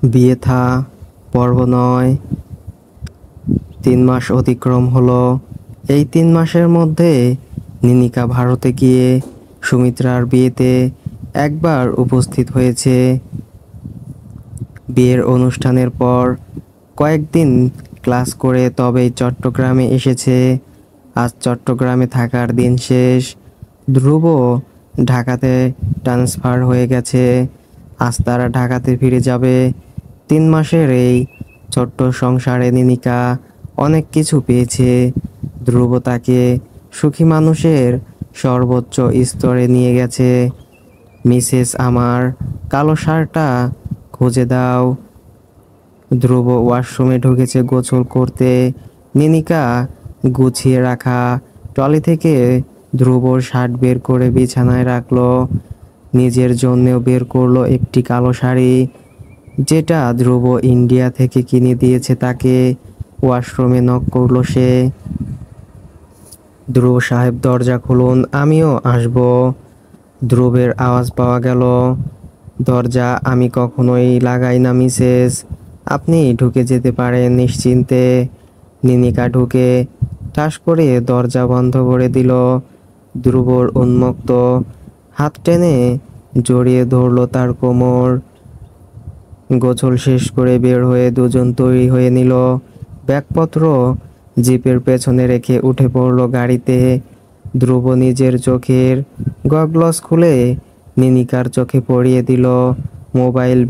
বিয়ে থা পর্ব ৯। ৩ মাস অতিক্রম হলো। এই ৩ মাসের মধ্যে নিনিকা ভারতে গিয়ে সুমিত্রার বিয়েতে একবার উপস্থিত হয়েছে। বিয়ের অনুষ্ঠানের পর কয়েকদিন ক্লাস করে তবেই চট্টগ্রামে এসেছে। আজ চট্টগ্রামে থাকার দিন শেষ। ধ্রুব ঢাকাতে ট্রান্সফার হয়ে গেছে। আজ তারা ঢাকাতে ফিরে যাবে। ৩ মাসের এই ছোট্ট সংসারে নিনিকা অনেক কিছু পেয়েছে। ধ্রুব তাকে সুখী মানুষের সর্বোচ্চ স্তরে নিয়ে গেছে। মিসেস, আমার কালো শার্টটা খুঁজে দাও। ধ্রুব ওয়াশরুমে ঢুকেছে গোসল করতে। নিনিকা গুছিয়ে রাখা ট্রলি থেকে ধ্রুবর শার্ট বের করে বিছানায় রাখলো। নিজের জন্যেও বের করলো একটি কালো শাড়ি, যেটা ধ্রুব ইন্ডিয়া থেকে কিনে দিয়েছে তাকে। ওয়াশরুমে নক করলো সে। ধ্রুব সাহেব, দরজা খুলুন, আমিও আসবো। ধ্রুবের আওয়াজ পাওয়া গেল। দরজা আমি কখনোই লাগাই না মিসেস, আপনি ঢুকে যেতে পারেন নিশ্চিন্তে। নিনিকা ঢুকে ঠাস করে দরজা বন্ধ করে দিল। ধ্রুবর উন্মুক্ত হাত টেনে জড়িয়ে ধরল তার কোমর। গোসল শেষ করে বের হয়ে দুজন তৈরি হয়ে নিল। ব্যাগপত্র জিপের পেছনে রেখে উঠে পড়ল গাড়িতে। ধ্রুব নিজের চোখের গগলস খুলে নিনিকার চোখে পরিয়ে দিল। মোবাইল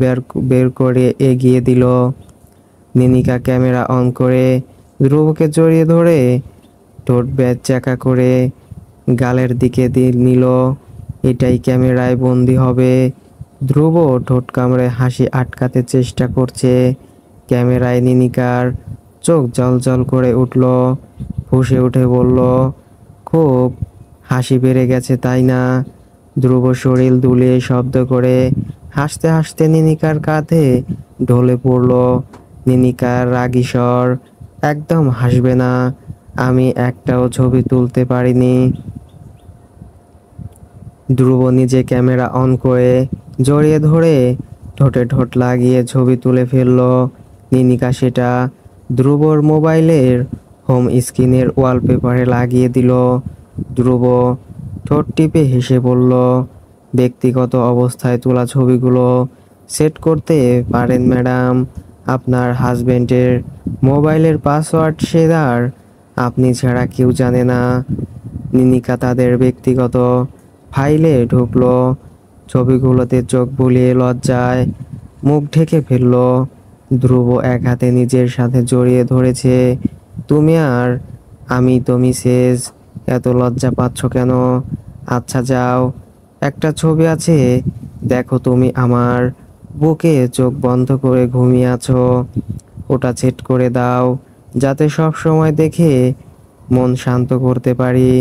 বের করে এগিয়ে দিল। নিনিকা ক্যামেরা অন করে ধ্রুবকে জড়িয়ে ধরে ঠোঁট চাকা করে গালের দিকে নিল। এটাই ক্যামেরায় বন্দি হবে। ধ্রুব ঠোঁট কামড়ে হাসি আটকাতে চেষ্টা করছে। ক্যামেরায় নিনিকার চোখ জলজল করে উঠল। ফুঁসে উঠে বলল, খুব হাসি বেড়ে গেছে তাই না? ধ্রুব শরীর দুলিয়ে শব্দ করে হাসতে হাসতে নিনিকার কাঁধে ঢলে পড়ল। নিনিকার রাগী স্বর, একদম হাসবে না, আমি একটাও ছবি তুলতে পারিনি। ধ্রুব নিজে ক্যামেরা অন করে জড়িয়ে ধরে ঠোঁটে ঠোঁট লাগিয়ে ছবি তুলে ফেলল। নিনিকা সেটা ধ্রুবর মোবাইলের হোম স্ক্রিনের ওয়ালপেপারে লাগিয়ে দিল। ধ্রুব ঠোঁট টিপে হেসে বলল, ব্যক্তিগত অবস্থায় তোলা ছবিগুলো সেট করতে পারেন ম্যাডাম। আপনার হাজবেন্ডের মোবাইলের পাসওয়ার্ড শেয়ার আপনি ছাড়া কেউ জানে না। নিনিকা তাদের ব্যক্তিগত ফাইলে ঢুকলো। ছবিগুলোতে চোখ বুলিয়ে লজ্জায় মুখ ঢেকে ফেলল। ধ্রুব এক হাতে নিজের সাথে জড়িয়ে ধরেছে। তুমি আর আমি তো মিসেস, এত লজ্জা পাচ্ছ কেন? আচ্ছা যাও, একটা ছবি আছে দেখো। তুমি আমার বুকে চোখ বন্ধ করে ঘুমিয়ে আছো, ওটা সেট করে দাও যাতে সব সময় দেখে মন শান্ত করতে পারি।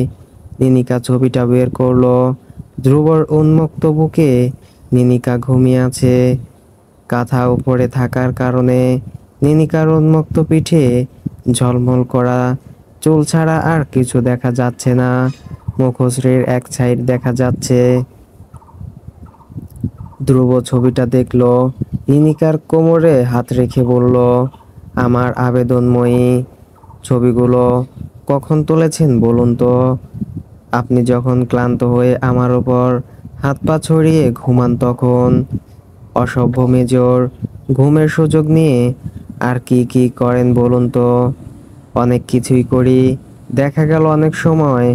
নিনিকা ছবিটা বের করলো। ধ্রুবর উন্মুক্ত বুকে নিনিকা ঘুমিয়ে আছে। কাঁথা উপরে থাকার কারণে নিনিকার উন্মুক্ত পিঠে ঝলমল করা চুল ছাড়া আর কিছু দেখা যাচ্ছে না। মুখশ্রীর এক সাইড দেখা যাচ্ছে। ধ্রুব ছবিটা দেখলো। নিনিকার কোমরে হাত রেখে বলল, আমার আবেদনময়ী, ছবিগুলো কখন তুলেছেন বলুন তো? আপনি যখন ক্লান্ত হয়ে আমার ওপর হাত পা ছড়িয়ে ঘুমান তখন। অসভ্য মেজর, ঘুমের সুযোগ নিয়ে আর কি কি করেন বলুন তো? অনেক কিছুই করি, দেখা গেল অনেক সময়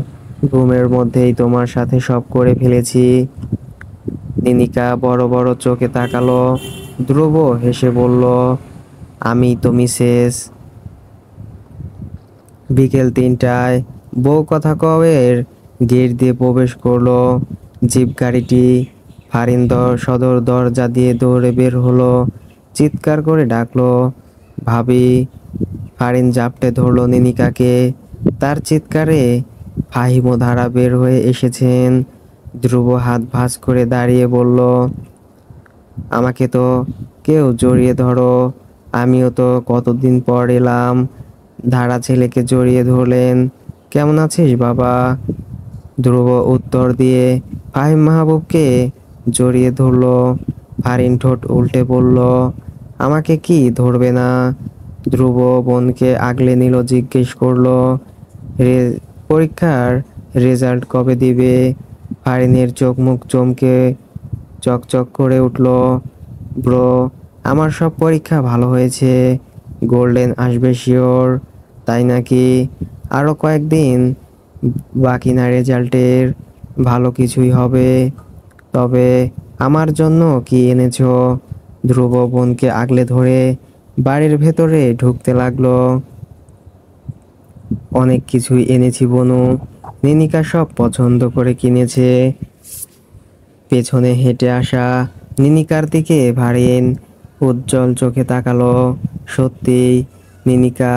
ঘুমের মধ্যেই তোমার সাথে সব করে ফেলেছি। নিনিকা বড় বড় চোখে তাকালো। ধ্রুব হেসে বলল, আমি তো মিসেস। বিকেল ৩টায় বউ কথা কওয়ের গেট দিয়ে প্রবেশ করলো। জিপ গাড়িটি সদর দরজা দিয়ে দৌড়ে বের হলো। চিৎকার করে ডাকলো, ভাবি। ফারিন জাপটে ধরলো নিনিকাকে। তার চিৎকারে ফাহিমও ধারা বের হয়ে এসেছেন। ধ্রুব হাত ভাঁজ করে দাঁড়িয়ে বলল, আমাকে তো কেউ জড়িয়ে ধরো, আমিও তো কতদিন পর এলাম। ধারা ছেলেকে জড়িয়ে ধরলেন। কেমন আছিস বাবা? ধ্রুব উত্তর দিয়ে ফাহিম মাহবুবকে জড়িয়ে ধরল। ফারিন ঠোঁট উল্টে বলল, আমাকে কি ধরবে না? ধ্রুব বোনকে আগলে নিল, জিজ্ঞেস করলো, পরীক্ষার রেজাল্ট কবে দিবে? ফারিনের চোখ মুখ চমকে চকচক করে উঠল। ব্রো, আমার সব পরীক্ষা ভালো হয়েছে, গোল্ডেন আসবে শিওর। তাই নাকি? আরও কয়েকদিন বাকি না রেজাল্টের? ভালো কিছুই হবে। তবে আমার জন্য কি এনেছো? ধ্রুব বোনকে আগলে ধরে বাড়ির ভেতরে ঢুকতে লাগলো। অনেক কিছুই এনেছি বনু, নিনিকা সব পছন্দ করে কিনেছে। পেছনে হেঁটে আসা নিনিকার দিকে ফারিন উজ্জ্বল চোখে তাকালো। সত্যি? নিনিকা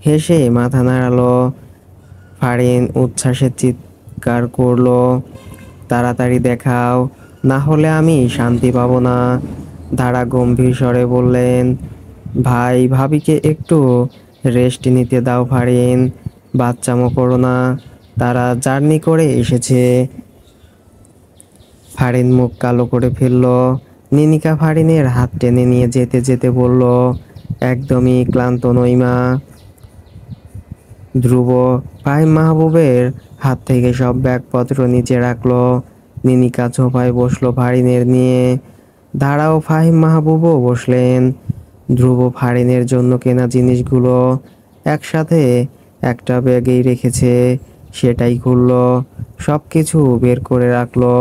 হেসে মাথা নাড়ালো। ফারিন উচ্ছ্বাসে চিৎকার করলো, তাড়াতাড়ি দেখাও, না হলে আমি শান্তি পাবো না। ধারা গম্ভীর স্বরে বললেন, ভাই ভাবিকে একটু রেস্ট নিতে দাও ফারিন, বাচ্চামো করো না, তারা জার্নি করে এসেছে। ফারিন মুখ কালো করে ফেলল। নিনিকা ফারিনের হাত টেনে নিয়ে যেতে যেতে বলল, একদমই ক্লান্ত নই মা। ধ্রুব ফাহিম মাহবুবের হাত থেকে সব ব্যাগপত্র নিচে রাখলো। নিনিকা সোফায় বসলো ফারিনের নিয়ে। ধারাও ফাহিম মাহবুবও বসলেন। ধ্রুব ফারিনের জন্য কেনা জিনিসগুলো একসাথে একটা ব্যাগেই রেখেছে, সেটাই খুললো, সব কিছু বের করে রাখলো।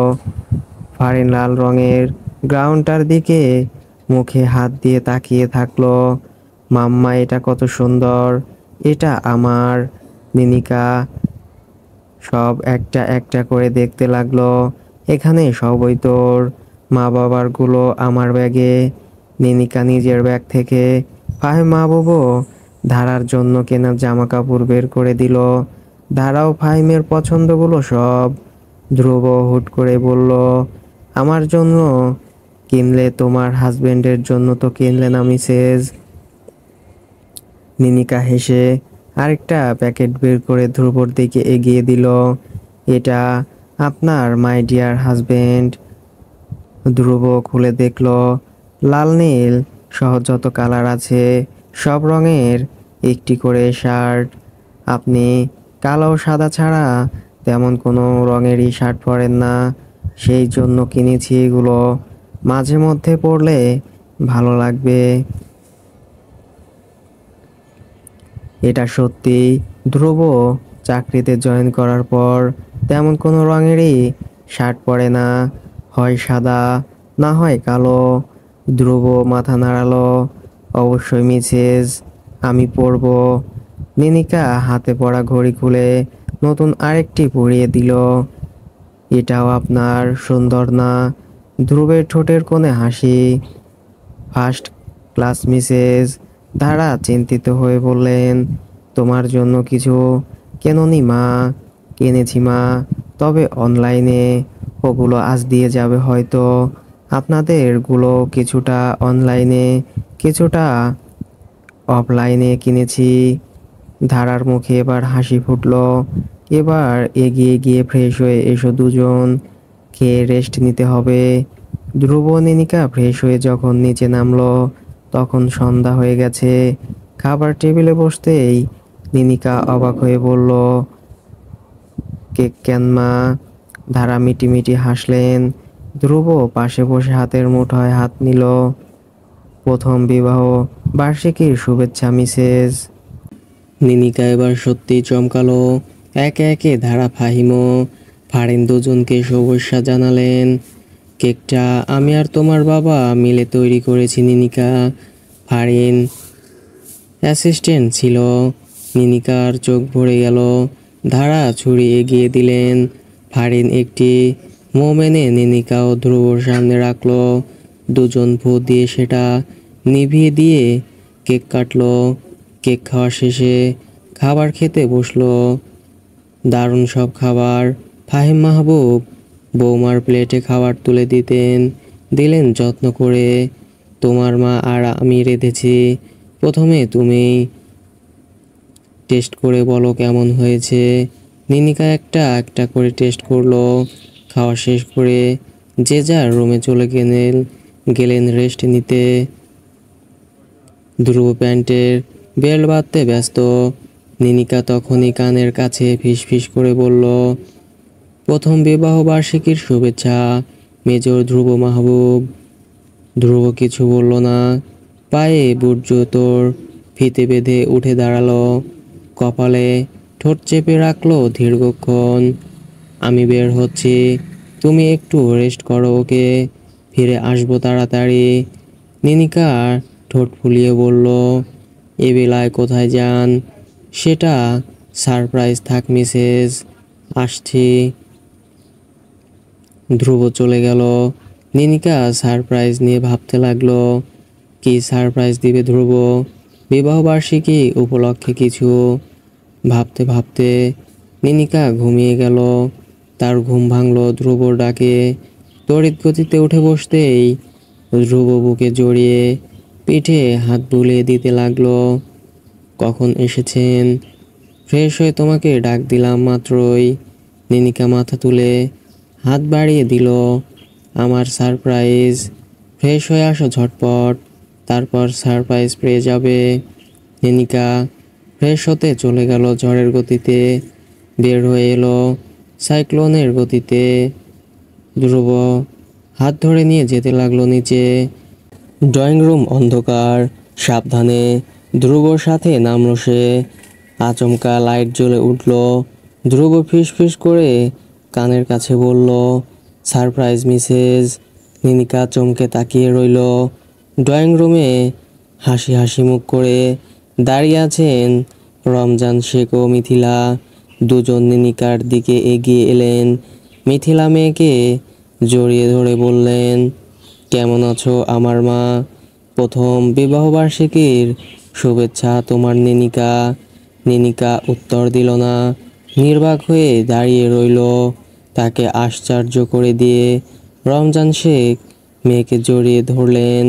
ফারিন লাল রঙের গ্রাউন্ডটার দিকে মুখে হাত দিয়ে তাকিয়ে থাকলো। মাম্মা, এটা কত সুন্দর, এটা আমার। নিনিকা সব একটা একটা করে দেখতে লাগলো। এখানে সবই তোর, মা বাবার গুলো আমার ব্যাগে। নিনিকা নিজের ব্যাগ থেকে ফাহিম মাহবুবও ধারার জন্য কেনা জামা কাপড় বের করে দিল। ধারাও ফাহিমের পছন্দগুলো সব। ধ্রুব হুট করে বলল, আমার জন্য কিনলে, তোমার হাজবেন্ডের জন্য তো কিনলে না মিসেস? নিনিকা হেসে আরেকটা প্যাকেট বের করে ধ্রুবর দিকে এগিয়ে দিল। এটা আপনার মাই ডিয়ার হাজবেন্ড। ধ্রুব খুলে দেখল, লাল নীল সহ যত কালার আছে সব রঙের একটি করে শার্ট। আপনি কালো সাদা ছাড়া তেমন কোনো রঙেরই শার্ট পরেন না, সেই জন্য কিনেছি এগুলো, মাঝে মধ্যে পরলে ভালো লাগবে। এটা সত্যি। ধ্রুব চাকরিতে জয়েন করার পর তেমন কোনো রঙেরই শার্ট পরে না, হয় সাদা না হয় কালো। ধ্রুব মাথা নাড়ালো, অবশ্যই মিসেস, আমি পরবো। নিনিকা হাতে পড়া ঘড়ি খুলে নতুন আরেকটি পরিয়ে দিল। এটাও আপনার, সুন্দর না? ধ্রুবের ঠোঁটের কোণে হাসি। First class Mrs. ধারা চিন্তিত হয়ে বললেন, তোমার জন্য কিছু কেননি মা? কিনেছি মা, তবে অনলাইনে, ওগুলো আজ দিয়ে যাবে হয়তো। আপনাদের গুলো কিছুটা অনলাইনে, কিছুটা অফলাইনে কিনেছি। ধারার মুখে এবার হাসি ফুটল। এবার এগিয়ে গিয়ে ফ্রেশ হয়ে এসো দুজন, খেয়ে রেস্ট নিতে হবে। ধ্রুব নিনিকা ফ্রেশ হয়ে যখন নিচে নামলো তখন সন্ধ্যা হয়ে গেছে। খাবার টেবিলে বসতেই নিনিকা অবাক হয়ে বলল, কেক কেন মা? ধারা মিটিমিটি হাসলেন। ধ্রুব পাশে বসে হাতের মুঠোয় হাত নিল। প্রথম বিবাহ বার্ষিকীর শুভেচ্ছা মিসেস। নিনিকা এবার সত্যিই চমকালো। একে একে ধারা ফাহিম ও ফারিন দুজনকে শুভেচ্ছা জানালেন। কেকটা আমি আর তোমার বাবা মিলে তৈরি করেছি নিনিকা। ফারিন অ্যাসিস্ট্যান্ট ছিল। নিনিকার চোখ ভরে গেল। ধারা ছুরি এগিয়ে দিলেন। ফারিন একটি মোম এনে নিনিকা ও ধ্রুবর সামনে রাখলো। দুজন ফু দিয়ে সেটা নিভিয়ে দিয়ে কেক কাটলো। কেক খাওয়া শেষে খাবার খেতে বসলো। দারুণ সব খাবার। ফাহিম মাহবুব বৌমার প্লেটে খাবার তুলে দিলেন যত্ন করে। তোমার মা আর আমি রেঁধেছি, প্রথমে তুমি টেস্ট করে বলো কেমন হয়েছে। নিনিকা একটা একটা করে টেস্ট করলো। খাওয়া শেষ করে যে যার রুমে চলে গেলেন রেস্ট নিতে। ধ্রুব প্যান্টের বেল্ট বাঁধতে ব্যস্ত। নিনিকা তখনই কানের কাছে ফিসফিস করে বলল, প্রথম বিবাহ বার্ষিকীর শুভেচ্ছা মেজর ধ্রুব মাহবুব। ধ্রুব কিছু বলল না। পায়ে বুট জুতোর ফিতে বেঁধে উঠে দাঁড়ালো। কপালে ঠোঁট চেপে রাখলো দীর্ঘক্ষণ। আমি বের হচ্ছি, তুমি একটু রেস্ট করো, ওকে? ফিরে আসবো তাড়াতাড়ি। নিনিকা ঠোঁট ফুলিয়ে বলল, এ বেলায় কোথায় যান? সেটা সারপ্রাইজ থাক মিসেস, আসছি। ধ্রুব চলে গেল। নিনিকা সারপ্রাইজ নিয়ে ভাবতে লাগলো। কি সারপ্রাইজ দিবে ধ্রুব? বিবাহবার্ষিকী উপলক্ষে কিছু? ভাবতে ভাবতে নিনিকা ঘুমিয়ে গেল। তার ঘুম ভাঙল ধ্রুবর ডাকে। তড়িৎ গতিতে উঠে বসতেই ধ্রুব বুকে জড়িয়ে পিঠে হাত বুলিয়ে দিতে লাগলো। কখন এসেছেন? ফ্রেশ হয়ে তোমাকে ডাক দিলাম মাত্রই। নিনিকা মাথা তুলে হাত বাড়িয়ে দিল। আমার সারপ্রাইজ। ফ্রেশ হয়ে আসো ঝটপট, তারপর সারপ্রাইজ পেয়ে যাবে। নিনিকা ফ্রেশ হতে চলে গেল ঝড়ের গতিতে। বের হয়ে এলো সাইক্লোনের গতিতে। ধ্রুব হাত ধরে নিয়ে যেতে লাগলো নিচে। ড্রয়িং রুম অন্ধকার। সাবধানে ধ্রুবর সাথে নামলো সে। আচমকা লাইট জ্বলে উঠল। ধ্রুব ফিসফিস করে কানের কাছে বলল, সারপ্রাইজ মিসেস। নিনিকা চমকে তাকিয়ে রইল। ড্রয়িং রুমে হাসি হাসি মুখ করে দাঁড়িয়ে আছেন রমজান শেখ ও মিথিলা। দুজন নিনিকার দিকে এগিয়ে এলেন। মিথিলা মেয়েকে জড়িয়ে ধরে বললেন, কেমন আছো আমার মা? প্রথম বিবাহবার্ষিকীর শুভেচ্ছা তোমার নিনিকা। নিনিকা উত্তর দিল না, নির্বাক হয়ে দাঁড়িয়ে রইল। তাকে আশ্চর্য করে দিয়ে রমজান শেখ মেয়েকে জড়িয়ে ধরলেন,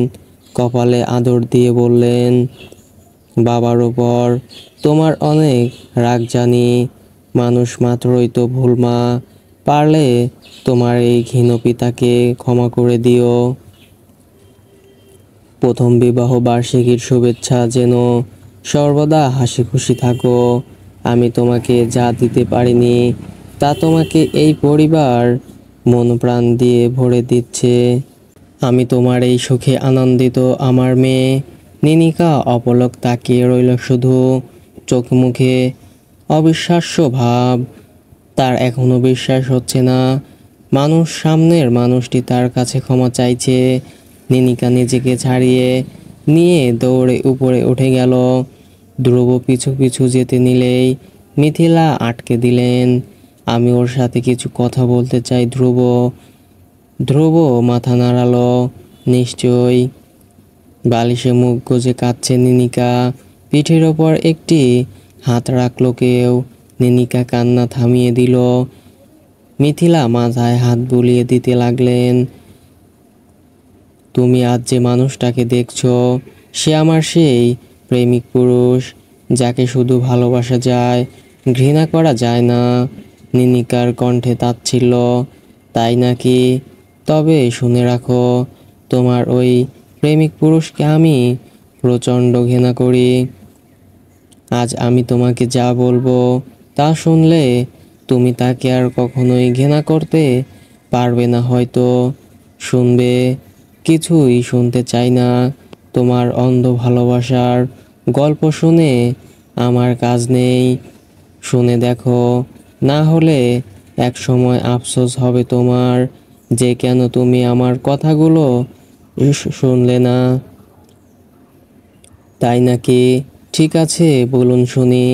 কপালে আদর দিয়ে বললেন, বাবার ওপর তোমার অনেক রাগ জানি, মানুষ মাত্রই তো ভুল মা, পারলে তোমার এই ঘৃণ পিতাকে ক্ষমা করে দিও। প্রথম বিবাহ বার্ষিকীর শুভেচ্ছা যেন সর্বদা হাসি খুশি থাকো। আমি তোমাকে যা দিতে পারিনি তা তোমাকে এই পরিবার মন প্রাণ দিয়ে ভরে দিচ্ছে। আমি তোমার এই সুখে আনন্দিত আমার মেয়ে। নিনিকা অপলক তাকিয়ে রইল শুধু, চোখ মুখে অবিশ্বাস্য ভাব। তার এখনো বিশ্বাস হচ্ছে না মানুষ, সামনের মানুষটি তার কাছে ক্ষমা চাইছে। নিনিকা নিজেকে ছাড়িয়ে নিয়ে দৌড়ে উপরে উঠে গেল। ধ্রুব পিছু পিছু যেতে নিলেই মিথিলা আটকে দিলেন। আমি ওর সাথে কিছু কথা বলতে চাই ধ্রুব। ধ্রুব মাথা নাড়ালো, নিশ্চয়ই। বালিশে মুখ গুজে কাঁদছে নিনিকা। পিঠের ওপর একটি হাত রাখলো কেউ। নিনিকা কান্না থামিয়ে দিল। মিথিলা মাথায় হাত বুলিয়ে দিতে লাগলেন, তুমি আজ যে মানুষটাকে দেখছো সে আমার সেই প্রেমিক পুরুষ যাকে শুধু ভালোবাসা যায়, ঘৃণা করা যায় না। নিনিকার কণ্ঠে তাচ্ছিল্য। তাই নাকি? তবে শুনে রাখো, তোমার ওই প্রেমিক পুরুষকে আমি প্রচণ্ড ঘৃণা করি। আজ আমি তোমাকে যা বলবো তা শুনলে তুমি তাকে আর কখনোই ঘৃণা করতে পারবে না হয়তো। শুনবে? কিছুই শুনতে চাই না। তোমার অন্ধ ভালোবাসার গল্প শুনে আমার কাজ নেই। শুনে দেখো, না হলে এক সময় আফসোস হবে তোমার যে কেন তুমি আমার কথাগুলো শুনলে না। তাই নাকি? ঠিক আছে, বলুন শুনি।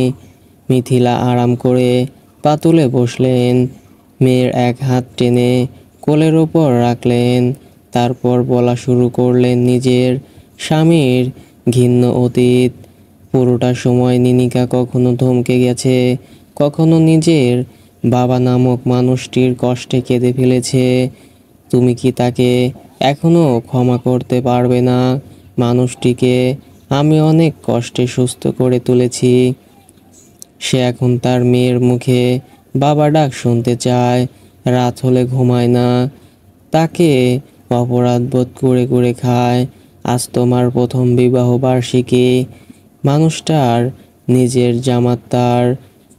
মিথিলা আরাম করে পা তুলে বসলেন। মেয়ের এক হাত টেনে কোলের ওপর রাখলেন। তারপর বলা শুরু করলেন নিজের স্বামীর ঘৃণ্য অতীত। পুরোটা সময় নিনিকা কখনো ধমকে গেছে, কখনো নিজের বাবা নামক মানুষটির কষ্টে কেঁদে ফেলেছে। তুমি কি তাকে এখনো ক্ষমা করতে পারবে না? মানুষটিকে আমি অনেক কষ্টে সুস্থ করে তুলেছি। সে এখন তার মেয়ের মুখে বাবা ডাক শুনতে চায়, রাত হলে ঘুমায় না, তাকে অপরাধ বোধ করে করে খায়। আজ তোমার প্রথম বিবাহ বার্ষিকী। মানুষটার নিজের জামাতার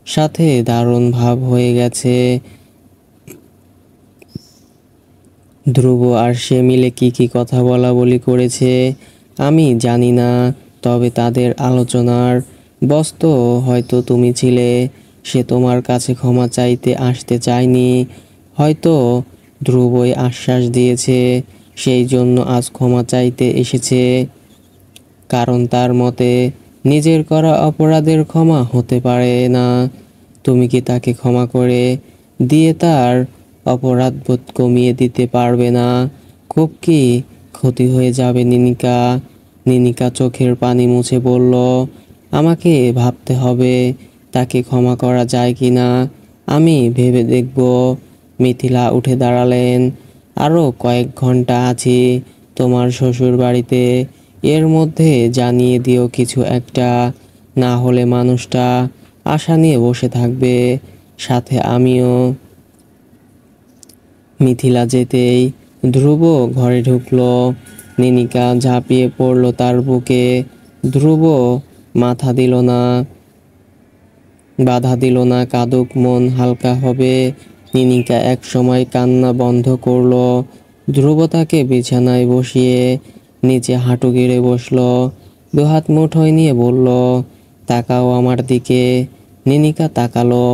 সাথে দারুণ ভাব হয়ে গেছে। ধ্রুব আর সে মিলে কি কি কথা বলা বলি করেছে আমি জানি না, তবে তাদের আলোচনার বস্তু হয়তো তুমি ছিলে। সে তোমার কাছে ক্ষমা চাইতে আসতে চায়নি, হয়তো ধ্রুবই আশ্বাস দিয়েছে, সেই জন্য আজ ক্ষমা চাইতে এসেছে। কারণ তার মতে নিজের করা অপরাধের ক্ষমা হতে পারে না। তুমি কি তাকে ক্ষমা করে দিয়ে তার অপরাধবোধ কমিয়ে দিতে পারবে না? খুব কি ক্ষতি হয়ে যাবে নিনিকা? নিনিকা চোখের পানি মুছে বলল, আমাকে ভাবতে হবে তাকে ক্ষমা করা যায় কি না। আমি ভেবে দেখব। মিথিলা উঠে দাঁড়ালেন। আরও কয়েক ঘন্টা আছি তোমার শ্বশুর বাড়িতে, এর মধ্যে জানিয়ে দিও কিছু একটা, না হলে মানুষটা আশা নিয়ে বসে থাকবে, সাথে আমিও। মিথিলা যেতেই ধ্রুব ঘরে ঢুকলো। নিনিকা ঝাঁপিয়ে পড়ল তার বুকে। ধ্রুব মাথা দিল না, বাধা দিল না, কাঁদুক, মন হালকা হবে। নিনিকা এক সময় কান্না বন্ধ করলো। ধ্রুব তাকে বিছানায় বসিয়ে নিচে হাঁটু গেড়ে বসলো, দুহাত মুঠোয় নিয়ে বলল, তাকাও আমার দিকে। নিনিকা তাকালো।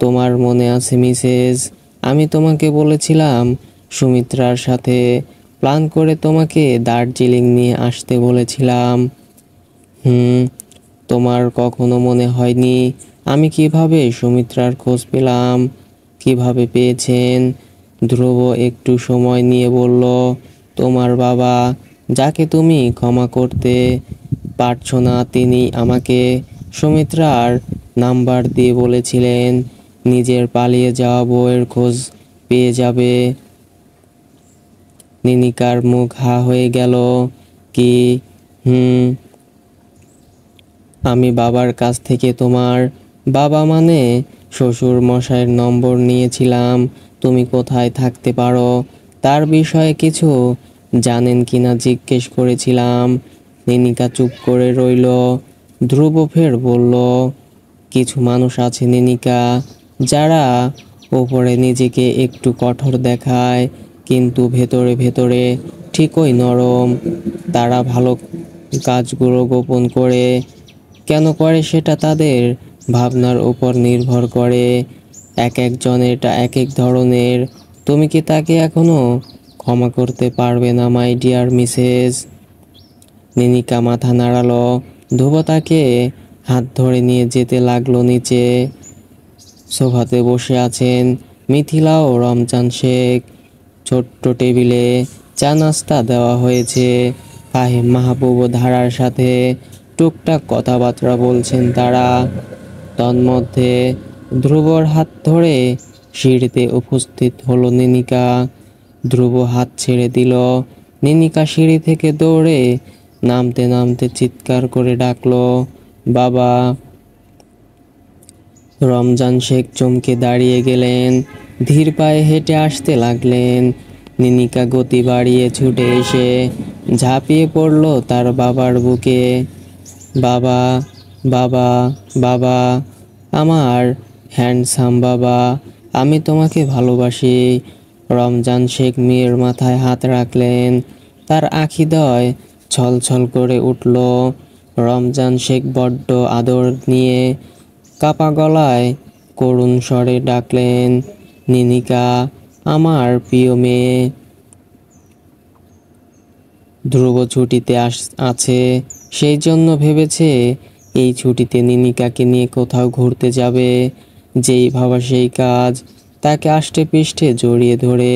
তোমার মনে আছে মিসেস, আমি তোমাকে বলেছিলাম সুমিত্রার সাথে প্ল্যান করে তোমাকে দার্জিলিং নিয়ে আসতে বলেছিলাম। হুম, তোমার কখনো মনে হয়নি আমি কিভাবে সুমিত্রার খোঁজ পেলাম? কিভাবে পেয়েছেন? ধ্রুব একটু সময় নিয়ে বলল, তোমার বাবা, যাকে তুমি ক্ষমা করতে পারছো না, তিনি আমাকে সুমিত্রার নাম্বার দিয়ে বলেছিলেন নিজের পালিয়ে যাওয়া বউয়ের খোঁজ পেয়ে যাবে। নিনিকার মুখ হা হয়ে গেল। কি? হুম, আমি বাবার কাছ থেকে তোমার বাবা মানে শ্বশুর মশাইয়ের নম্বর নিয়েছিলাম, তুমি কোথায় থাকতে পারো তার বিষয়ে কিছু জানেন কিনা জিজ্ঞেস করেছিলাম। নিনিকা চুপ করে রইল। ধ্রুব ফের বলল, কিছু মানুষ আছে নিনিকা, যারা ওপরে নিজেকে একটু কঠোর দেখায়, কিন্তু ভেতরে ভেতরে ঠিকই নরম। তারা ভালো কাজগুলো গোপন করে। কেন করে সেটা তাদের ভাবনার উপর নির্ভর করে। এক একজনের এটা এক এক ধরনের। তুমি কি তাকে এখনো ক্ষমা করতে পারবে না মাই ডিয়ার মিসেস? নিনিকা মাথা নাড়ালো। ধ্রুব তাকে হাত ধরে নিয়ে যেতে লাগলো নিচে। সোফাতে বসে আছেন মিথিলা ও রমজান শেখ। ছোট্ট টেবিলে চা নাস্তা দেওয়া হয়েছে। ফাহিম মাহবুব ও ধারার সাথে টুকটাক কথাবার্তা বলছেন তারা। তন্মধ্যে ধ্রুবর হাত ধরে সিঁড়িতে উপস্থিত হলো নিনিকা। ধ্রুব হাত ছেড়ে দিল। নিনিকা সিঁড়ি থেকে দৌড়ে নামতে নামতে চিৎকার করে ডাকলো, বাবা। রমজান শেখ চমকে দাঁড়িয়ে গেলেন, ধীর পায়ে হেঁটে আসতে লাগলেন। নিনিকা গতি বাড়িয়ে ছুটে এসে ঝাঁপিয়ে পড়ল তার বাবার বুকে। বাবা, বাবা, বাবা, আমার হ্যান্ডসাম বাবা, আমি তোমাকে ভালোবাসি। রমজান শেখ মেয়ের মাথায় হাত রাখলেন। তার আখিদ্বয় ছলছল করে উঠল। রমজান শেখ বড্ড আদর নিয়ে কাপা গলায় করুণ স্বরে ডাকলেন, নিনিকা, আমার প্রিয় মেয়ে। ধ্রুব ছুটিতে আছে, সেই জন্য ভেবেছে এই ছুটিতে নিনিকাকে নিয়ে কোথাও ঘুরতে যাবে। যেই ভাবা সেই কাজ। তাকে আষ্টে পৃষ্ঠে জড়িয়ে ধরে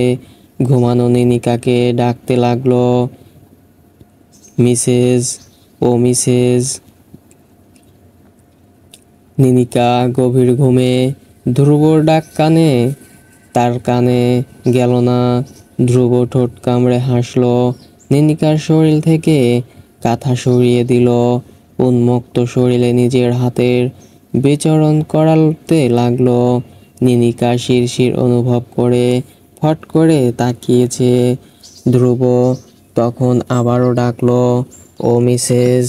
ঘুমানো নিনিকাকে ডাকতে লাগলো, মিসেস, ও মিসেস। নিনিকা গভীর ঘুমে। ধ্রুবর ডাক তার কানে গেল না। ধ্রুব ঠোঁট কামড়ে হাসল। নিনিকার শরীর থেকে কাঁথা সরিয়ে দিল। উন্মুক্ত শরীরে নিজের হাতের বিচরণ করাতে লাগলো। নিনিকা শিরশির অনুভব করে ফট করে তাকিয়েছে। ধ্রুব তখন আবারও ডাকলো, ও মিসেস।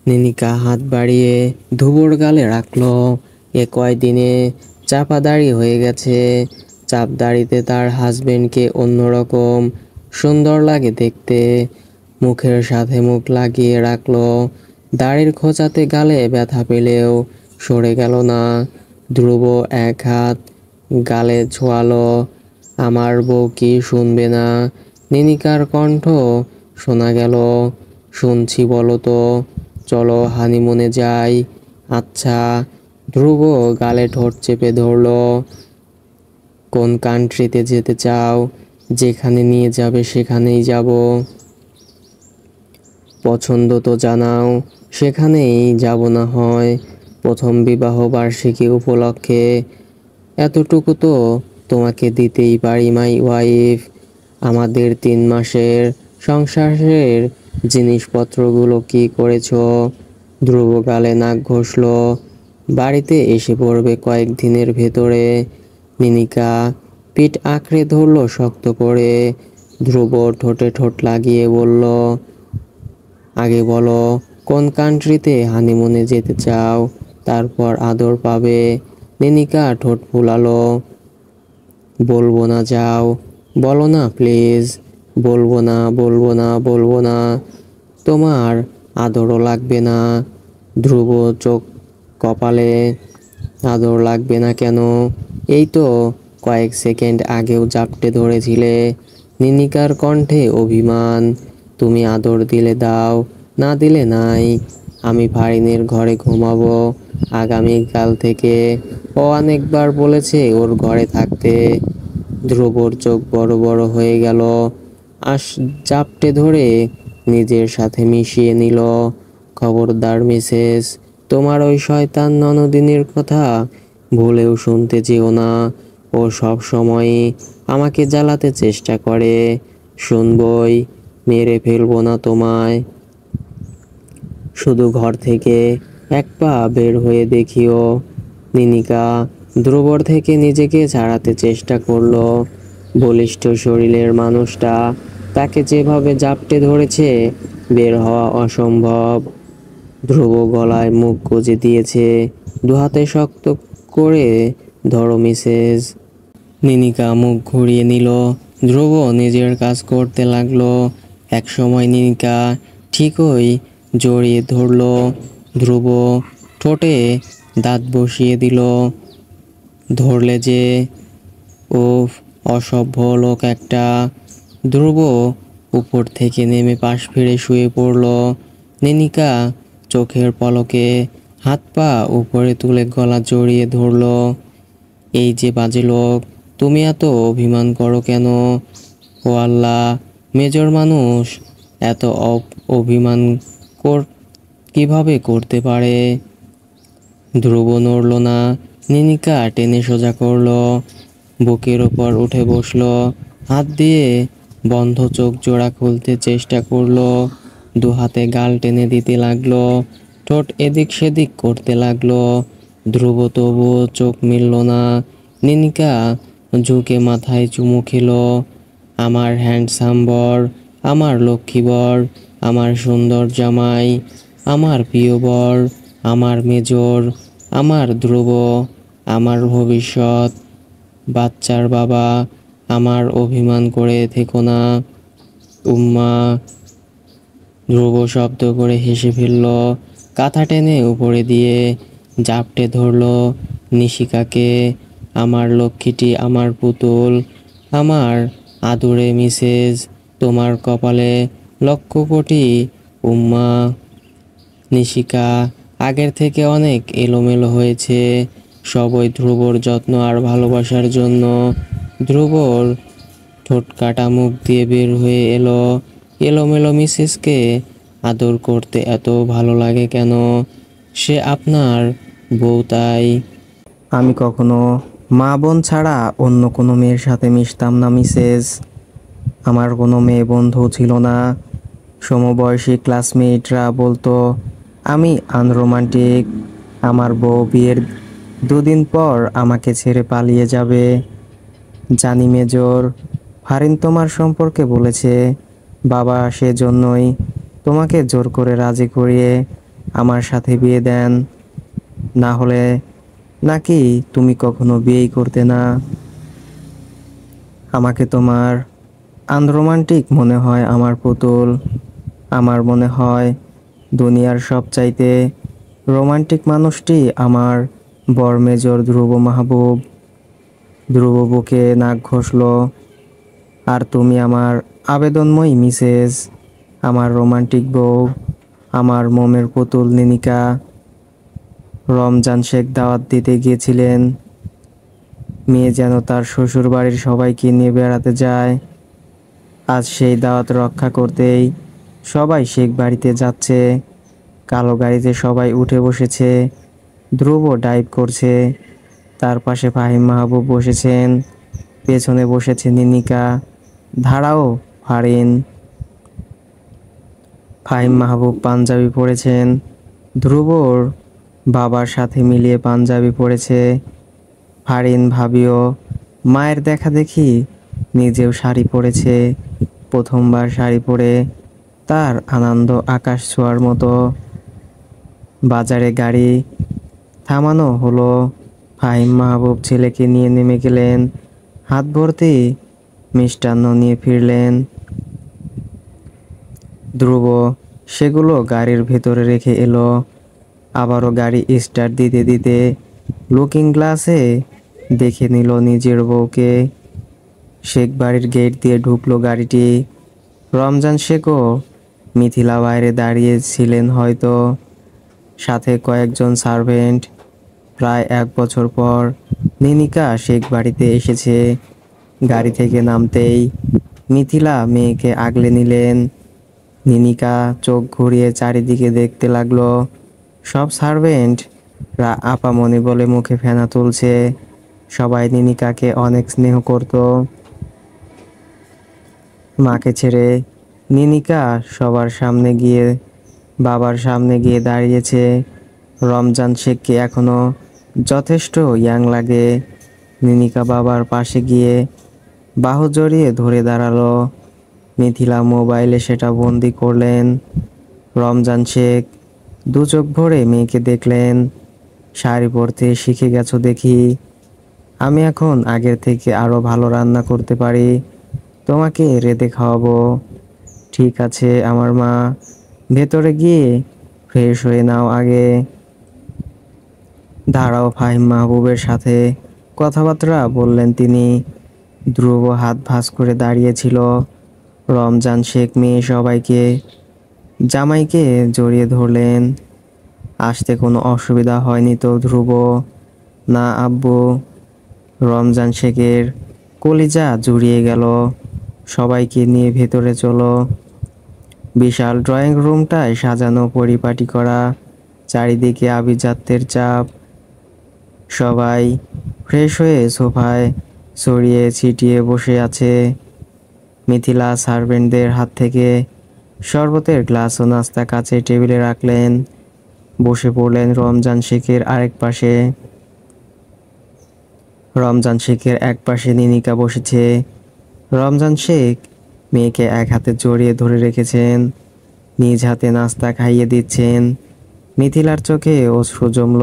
নিনিকা হাত বাড়িয়ে ধ্রুবর গালে রাখলো। এ কয়দিনে চাপা দাড়ি হয়ে গেছে। চাপ দাড়িতে তার হাজবেন্ডকে অন্যরকম সুন্দর লাগে দেখতে। মুখের সাথে মুখ লাগিয়ে রাখলো। দাড়ির খোঁচাতে গালে ব্যথা পেলেও সরে গেল না। ধ্রুব এক হাত গালে ছোঁয়ালো। আমার বউ কি শুনবে না? নিনিকার কণ্ঠ শোনা গেল। শুনছি, বলো তো। চলো হানিমুনে যাই। আচ্ছা। ধ্রুব গালে ঠোঁট চেপে ধরলো। কোন কান্ট্রিতে যেতে চাও? যেখানে নিয়ে যাবে সেখানেই যাব। পছন্দ তো জানাও, সেখানেই যাব না হয়। প্রথম বিবাহ বার্ষিকী উপলক্ষে এতটুকু তো তোমাকে দিতেই পারি মাই ওয়াইফ। আমাদের 3 মাসের সংসারের জিনিসপত্রগুলো কি করেছো? ধ্রুব গালে নাক ঘষল। বাড়িতে এসে পড়বে কয়েকদিনের ভেতরে। নিনিকা পিঠ আঁকড়ে ধরল শক্ত করে। ধ্রুব ঠোঁটে ঠোঁট লাগিয়ে বলল, আগে বলো কোন কান্ট্রিতে হানিমুনে যেতে চাও, তারপর আদর পাবে। নিনিকা ঠোঁট ফুলালো। বলবো না, যাও। বলো না প্লিজ। বলবো না, বলবো না, বলবো না। তোমার আদরও লাগবে না। ধ্রুব চোখ কপালে। আদর লাগবে না কেন? এই তো কয়েক সেকেন্ড আগেও জাপটে ধরেছিলে। নিনিকার কণ্ঠে অভিমান। তুমি আদর দিলে দাও, না দিলে নাই। আমি ফারিনের ঘরে ঘুমাবো আগামীকাল থেকে। ও অনেকবার বলেছে ওর ঘরে থাকতে। ধ্রুবর চোখ বড় বড় হয়ে গেল। জাপটে ধরে নিজের সাথে মিশিয়ে নিল। খবরদার মিসেস, তোমার ওই শয়তান ননদিনীর কথা ভুলেও শুনতে যেও না। ও সব সময়ই আমাকে জ্বালাতে চেষ্টা করে। শুনবই, মেরে ফেলবো না তোমায়। শুধু ঘর থেকে এক পা বের হয়ে দেখিও। নিনিকা ধ্রুবর থেকে নিজেকে ছাড়াতে চেষ্টা করলো। বলিষ্ঠ শরীরের মানুষটা তাকে যেভাবে জাপটে ধরেছে, বের হওয়া অসম্ভব। ধ্রুব গলায় মুখ গুজে দিয়েছে। দুহাতে শক্ত করে ধরো মিসেস। নিনিকা মুখ ঘুরিয়ে নিল। ধ্রুব নিজের কাজ করতে লাগলো। একসময় নিনিকা ঠিকই জড়িয়ে ধরলো। ধ্রুব ঠোঁটে দাঁত বসিয়ে দিল। ধরলে যে। উফ, অসভ্য লোক একটা। ধ্রুব উপর থেকে নেমে পাশ ফিরে শুয়ে পড়ল। নিনিকা চোখের পলকে হাত পা উপরে তুলে গলা জড়িয়ে ধরল। এই যে বাজে লোক, তুমি এত অভিমান করো কেন? ও আল্লাহ, মেজর মানুষ এত অভিমান কিভাবে করতে পারে? ধ্রুব নড়ল না। নিনিকা টেনে সোজা করলো। বুকের ওপর উঠে বসলো। হাত দিয়ে বন্ধ চোখ জোড়া খুলতে চেষ্টা করলো। দুহাতে গাল টেনে দিতে লাগলো। ঠোঁট এদিক সেদিক করতে লাগলো। ধ্রুব তবুও চোখ মিলল না। নিনিকা ঝুঁকে মাথায় চুমু খেলো। আমার হ্যান্ডসাম বর, আমার লক্ষ্মী বর, আমার সুন্দর জামাই, আমার প্রিয় বর, আমার মেজর, আমার ধ্রুব, আমার ভবিষ্যৎ বাচ্চার বাবা। আমার অভিমান করে থেকো না উম্মা। ধ্রুব শব্দ করে হেসে ফেলল। কাঁথা টেনে উপরে দিয়ে জাপটে ধরল নিশিকাকে। আমার লক্ষ্মীটি, আমার পুতুল, আমার আদুরে মিসেস, তোমার কপালে লক্ষ কোটি উম্মা। নিশিকা আগের থেকে অনেক এলোমেলো হয়েছে। সবই ধ্রুবর যত্ন আর ভালোবাসার জন্য। ধ্রুবর ঠোঁট কাটা মুখ দিয়ে বের হয়ে এলো, এলোমেলো মিসেসকে আদর করতে এত ভালো লাগে কেন? সে আপনার বউ তাই। আমি কখনো মা বোন ছাড়া অন্য কোনো মেয়ের সাথে মিশতাম না মিসেস। আমার কোনো মেয়ে বন্ধু ছিল না। সমবয়সী ক্লাসমেটরা বলতো আমি আনরোমান্টিক। আমার বউ বিয়ের 2 দিন পর আমাকে ছেড়ে পালিয়ে যাবে। জানি মেজর, ফারিন তোমার সম্পর্কে বলেছে। বাবা সেজন্যই তোমাকে জোর করে রাজি করিয়ে আমার সাথে বিয়ে দেন। না হলে নাকি তুমি কখনো বিয়েই করতে না? আমাকে তোমার আনরোমান্টিক মনে হয় আমার পুতুল। আমার মনে হয় দুনিয়ার সবচাইতে রোমান্টিক মানুষটি আমার বর মেজর ধ্রুব মাহবুব। ধ্রুব বুকে নাক ঘষল। আর তুমি আমার আবেদনময়ী মিসেস, আমার রোমান্টিক বউ, আমার মোমের পুতুল নিনিকা। রমজান শেখ দাওয়াত দিতে গিয়েছিলেন। মেয়ে যেন তার শ্বশুর বাড়ির সবাইকে নিয়ে বেড়াতে যায়। আজ সেই দাওয়াত রক্ষা করতেই সবাই শেখ বাড়িতে যাচ্ছে। কালো গাড়িতে সবাই উঠে বসেছে। ধ্রুব ডাইভ করছে। তার পাশে ফাহিম মাহবুব বসেছেন। পেছনে বসেছে নিনিকা। ধারাও ফারিন। ফাহিম মাহবুব পাঞ্জাবি পরেছেন। ধ্রুবর বাবার সাথে মিলিয়ে পাঞ্জাবি পরেছে। ফারিন ভাবিও মায়ের দেখা দেখি নিজেও শাড়ি পরেছে। প্রথমবার শাড়ি পরে তার আনন্দ আকাশ ছোঁয়ার মতো। বাজারে গাড়ি থামানো হলো। ফাহিম মাহবুব ছেলেকে নিয়ে নেমে গেলেন। হাত ভর্তি মিষ্টান্ন নিয়ে ফিরলেন। ধ্রুব সেগুলো গাড়ির ভেতরে রেখে এলো। আবারও গাড়ি স্টার্ট দিতে দিতে লুকিং গ্লাসে দেখে নিল নিজের বউকে। শেখ বাড়ির গেট দিয়ে ঢুকলো গাড়িটি। রমজান শেখও মিথিলা বাইরে দাঁড়িয়েছিলেন হয়তো, সাথে কয়েকজন সার্ভেন্ট। প্রায় 1 বছর পর নিনিকা শেখ বাড়িতে এসেছে। গাড়ি থেকে নামতেই মিথিলা মেয়েকে আগলে নিলেন। নিনিকা চোখ ঘুরিয়ে চারিদিকে দেখতে লাগলো। সব সার্ভেন্টরা আপামনি বলে মুখে ফেনা তুলছে। সবাই নিনিকাকে অনেক স্নেহ করত। মাকে ছেড়ে নিনিকা সবার সামনে গিয়ে বাবার সামনে গিয়ে দাঁড়িয়েছে। রমজান শেখকে এখনো যথেষ্ট ইয়াং লাগে। নিনিকা বাবার পাশে গিয়ে বাহু জড়িয়ে ধরে দাঁড়ালো। মিথিলা মোবাইলে সেটা বন্দি করলেন। রমজান শেখ দু চোখ ভরে মেয়েকে দেখলেন। শাড়ি পরতে শিখে গেছো দেখি। আমি এখন আগের থেকে আরো ভালো রান্না করতে পারি। তোমাকে রেঁধে খাওয়াবো। ঠিক আছে আমার মা, ভেতরে গিয়ে ফ্রেশ হয়ে নাও আগে। দাঁড়াও ফাহিম মাহবুবের সাথে কথাবার্তা বললেন তিনি। ধ্রুব হাত ভাঁজ করে দাঁড়িয়েছিল। রমজান শেখ মেয়ে সবাইকে জামাইকে জড়িয়ে ধরলেন। আসতে কোনো অসুবিধা হয়নি তো ধ্রুব? না আব্বু। রমজান শেখের কলিজা জুড়িয়ে গেল। সবাইকে নিয়ে ভেতরে চলো। বিশাল ড্রয়িং রুমটায় সাজানো পরিপাটি করা। চারিদিকে আভিজাত্যের চাপ। সবাই ফ্রেশ হয়ে সোফায় ছড়িয়ে ছিটিয়ে বসে আছে। মিথিলা সার্ভেন্টদের হাত থেকে শরবতের গ্লাস ও নাস্তা কাচে টেবিলে রাখলেন। বসে পড়লেন রমজান শেখের আরেক পাশে। রমজান শেখের এক পাশে নিনিকা বসেছে। রমজান শেখ মেয়েকে এক হাতে জড়িয়ে ধরে রেখেছেন। নিজ হাতে নাস্তা খাইয়ে দিচ্ছেন। মিথিলার চোখে অশ্রু জমল।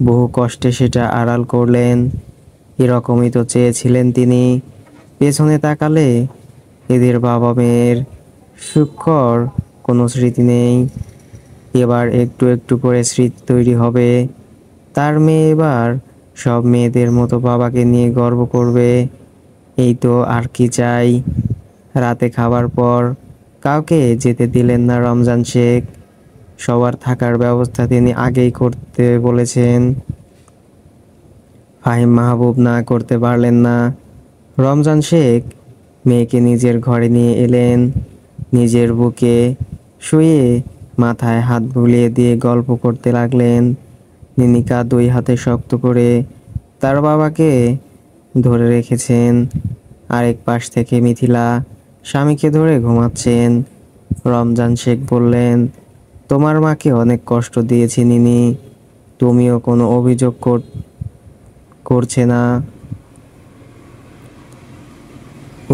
বহু কষ্টে সেটা আড়াল করলেন। এরকমই তো চেয়েছিলেন তিনি। পেছনে তাকালে এদের বাবা মেয়ের সুখকর কোনো স্মৃতি নেই। এবার একটু একটু করে স্মৃতি তৈরি হবে। তার মেয়ে এবার সব মেয়েদের মতো বাবাকে নিয়ে গর্ব করবে। এই তো আর কি চাই। রাতে খাবার পর কাউকে যেতে দিলেন না রমজান শেখ। সবার থাকার ব্যবস্থা তিনি আগেই করতে বলেছেন। ফাহিম মাহবুব না করতে পারলেন না। রমজান শেখ মেয়েকে নিজের ঘরে নিয়ে এলেন। নিজের বুকে শুয়ে মাথায় হাত বুলিয়ে দিয়ে গল্প করতে লাগলেন। নিনিকা দুই হাতে শক্ত করে তার বাবাকে ধরে রেখেছেন। আরেক পাশ থেকে মিথিলা স্বামীকে ধরে ঘুমাচ্ছেন। রমজান শেখ বললেন, তোমার মাকে অনেক কষ্ট দিয়েছি নিনি। তুমিও কোনো অভিযোগ করছে না।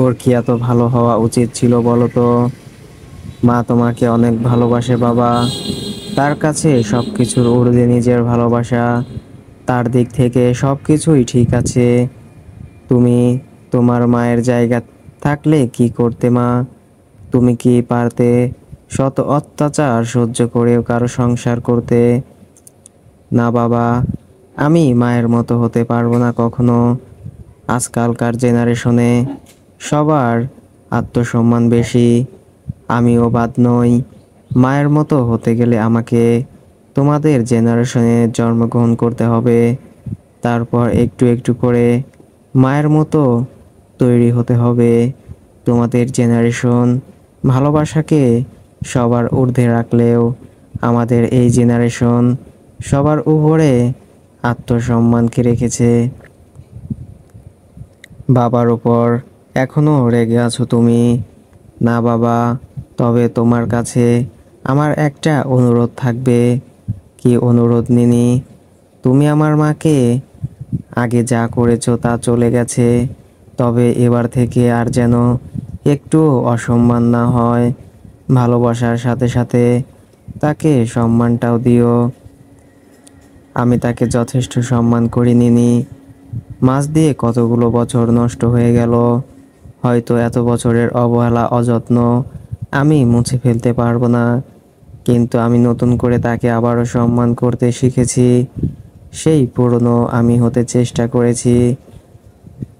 ওর কি এত ভালো হওয়া উচিত ছিল বলো তো? মা তোমাকে অনেক ভালোবাসে বাবা। তার কাছে সবকিছুর ঊর্ধ্বে নিজের ভালোবাসা। তার দিক থেকে সবকিছুই ঠিক আছে। তুমি তোমার মায়ের জায়গা থাকলে কি করতে মা? তুমি কি পারতে শত অত্যাচার সহ্য করেও কারো সংসার করতে? না বাবা, আমি মায়ের মতো হতে পারবো না কখনো। আজকালকার জেনারেশনে সবার আত্মসম্মান বেশি, আমিও বাদ নই। মায়ের মতো হতে গেলে আমাকে তোমাদের জেনারেশনে জন্মগ্রহণ করতে হবে। তারপর একটু একটু করে মায়ের মতো তৈরি হতে হবে। তোমাদের জেনারেশন ভালোবাসাকে সবার ঊর্ধ্বে রাখলেও আমাদের এই জেনারেশন সবার উপরে আত্মসম্মানকে রেখেছে। বাবার উপর এখনো রেগে আছো তুমি? না বাবা, তবে তোমার কাছে আমার একটা অনুরোধ থাকবে। কি অনুরোধ নিনি? তুমি আমার মাকে আগে যা করেছো তা চলে গেছে, তবে এবার থেকে আর যেন একটু অসম্মান না হয়। ভালোবাসার সাথে সাথে তাকে সম্মানটাও দিও। আমি তাকে যথেষ্ট সম্মান করি নিনি। মাঝ দিয়ে কতগুলো বছর নষ্ট হয়ে গেল। হয়তো এত বছরের অবহেলা অযত্ন আমি মুছে ফেলতে পারবো না, কিন্তু আমি নতুন করে তাকে আবারও সম্মান করতে শিখেছি। সেই পুরনো আমি হতে চেষ্টা করেছি।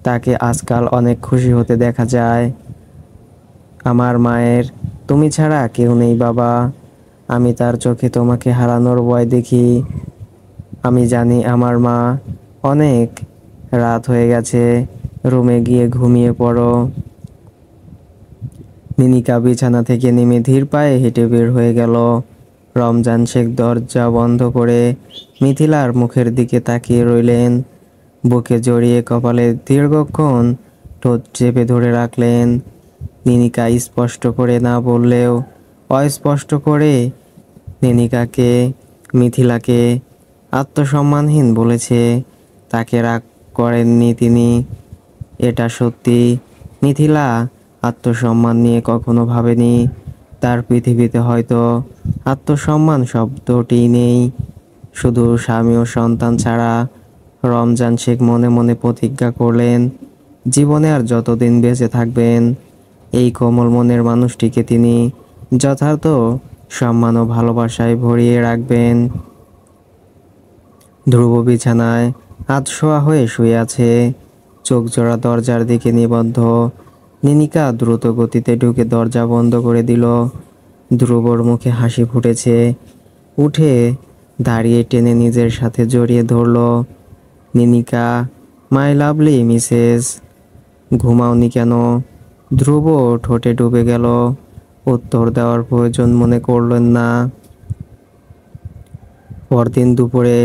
তাকে আজকাল অনেক খুশি হতে দেখা যায়। আমার মায়ের তুমি ছাড়া কেউ নেই বাবা। আমি তার চোখে তোমাকে হারানোর ভয় দেখি। আমি জানি আমার মা অনেক রাত হয়ে গেছে, রুমে গিয়ে ঘুমিয়ে পড়ো। নিনিকা বিছানা থেকে নেমে ধীর পায়ে হেঁটে বের হয়ে গেল। রমজান শেখ দরজা বন্ধ করে মিথিলার মুখের দিকে তাকিয়ে রইলেন। বুকে জড়িয়ে কপালে দীর্ঘক্ষণ ঠোঁট চেপে ধরে রাখলেন। নিনিকা স্পষ্ট করে না বললেও অস্পষ্ট করে নিনিকাকে মিথিলাকে আত্মসম্মানহীন বলেছে। তাকে রাগ করেননি তিনি, এটা সত্যি। মিথিলা আত্মসম্মান নিয়ে কখনো ভাবেনি। তার পৃথিবীতে হয়তো আত্মসম্মান শব্দটি নেই, শুধু স্বামী ও সন্তান ছাড়া। রমজান শেখ মনে মনে প্রতিজ্ঞা করলেন, জীবনে আর যতদিন বেঁচে থাকবেন এই কোমল মনের মানুষটিকে তিনি যথার্থ সম্মান ও ভালোবাসায় ভরিয়ে রাখবেন। ধ্রুব বিছানায় আধশোয়া হয়ে শুয়ে আছে, চোখ জোড়া দরজার দিকে নিবদ্ধ। নিনিকা দ্রুত গতিতে ঢুকে দরজা বন্ধ করে দিল। ধ্রুবর মুখে হাসি ফুটেছে। উঠে দাঁড়িয়ে টেনে নিজের সাথে জড়িয়ে ধরল। নিনিকা, মাই লাভলি মিসেস, ঘুমাওনি কেন? ধ্রুব ঠোঁটে ডুবে গেল। উত্তর দেওয়ার প্রয়োজন মনে করলেন না। পরদিন দুপুরে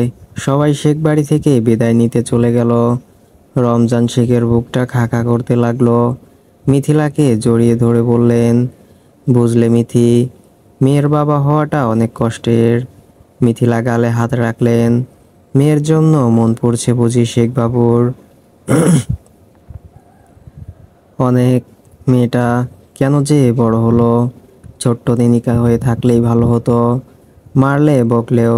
সবাই শেখ বাড়ি থেকে বিদায় নিতে চলে গেল। রমজান শেখের বুকটা খাকা করতে লাগলো। মিথিলাকে জড়িয়ে ধরে বললেন, বুঝলে মিথি, মেয়ের বাবা হওয়াটা অনেক কষ্টের। মিথিলা গালে হাত রাখলেন। মেয়ের জন্য মন পড়ছে বুঝি শেখ বাবুর? অনেক। মেয়েটা কেন যে বড় হলো? ছোট্ট নিনিকা হয়ে থাকলেই ভালো হতো। মারলে বকলেও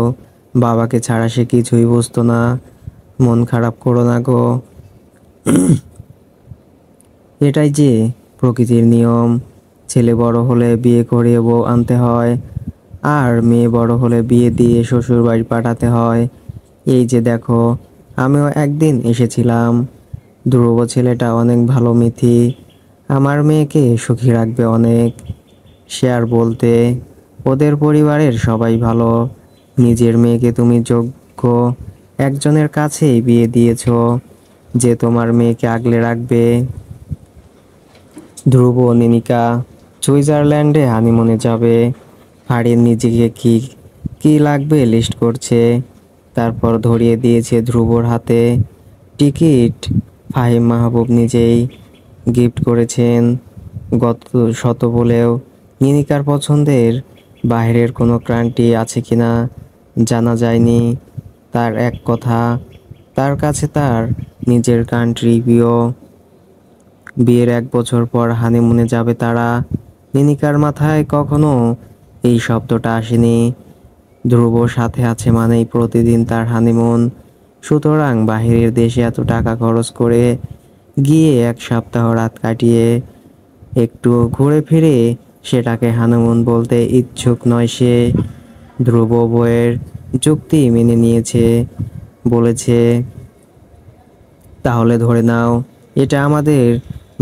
বাবাকে ছাড়া সে কিছুই বুঝতো না। মন খারাপ করো না গো। এটাই যে প্রকৃতির নিয়ম। ছেলে বড় হলে বিয়ে করিয়ে বউ আনতে হয়, আর মেয়ে বড় হলে বিয়ে দিয়ে শ্বশুর বাড়ি পাঠাতে হয়। এই যে দেখো, আমিও একদিন এসেছিলাম। ধ্রুব ছেলেটা অনেক ভালো মিথি, আমার মেয়েকে সুখী রাখবে অনেক। সে আর বলতে, ওদের পরিবারের সবাই ভালো। নিজের মেয়েকে তুমি যোগ্য একজনের কাছেই বিয়ে দিয়েছো, যে তোমার মেয়েকে আগলে রাখবে। ধ্রুব ও নিনিকা সুইজারল্যান্ডে হানিমুনে যাবে। হারিয়ে নিজেকে কি কি লাগবে লিস্ট করছে। তারপর ধরিয়ে দিয়েছে ধ্রুবর হাতে টিকিট। ফাহিম মাহবুব নিজেই গিফট করেছেন। গত শত বলেও নিনিকার পছন্দের বাইরের কোনো ক্রান্তি আছে কিনা জানা যায়নি। তার এক কথা, তার কাছে তার নিজের কান্ট্রি প্রিয়। বিয়ের 1 বছর পর হানিমুনে যাবে তারা। নিনিকার মাথায় কখনো এই শব্দটা আসেনি। ধ্রুব সাথে আছে মানেই প্রতিদিন তার হানিমুন। সুতরাং বাহিরের দেশে এত টাকা খরচ করে গিয়ে 1 সপ্তাহ রাত কাটিয়ে একটু ঘুরে ফিরে সেটাকে হানিমুন বলতে ইচ্ছুক নয় সে। ধ্রুব বউয়ের যুক্তি মেনে নিয়েছে, বলেছে, তাহলে ধরে নাও এটা আমাদের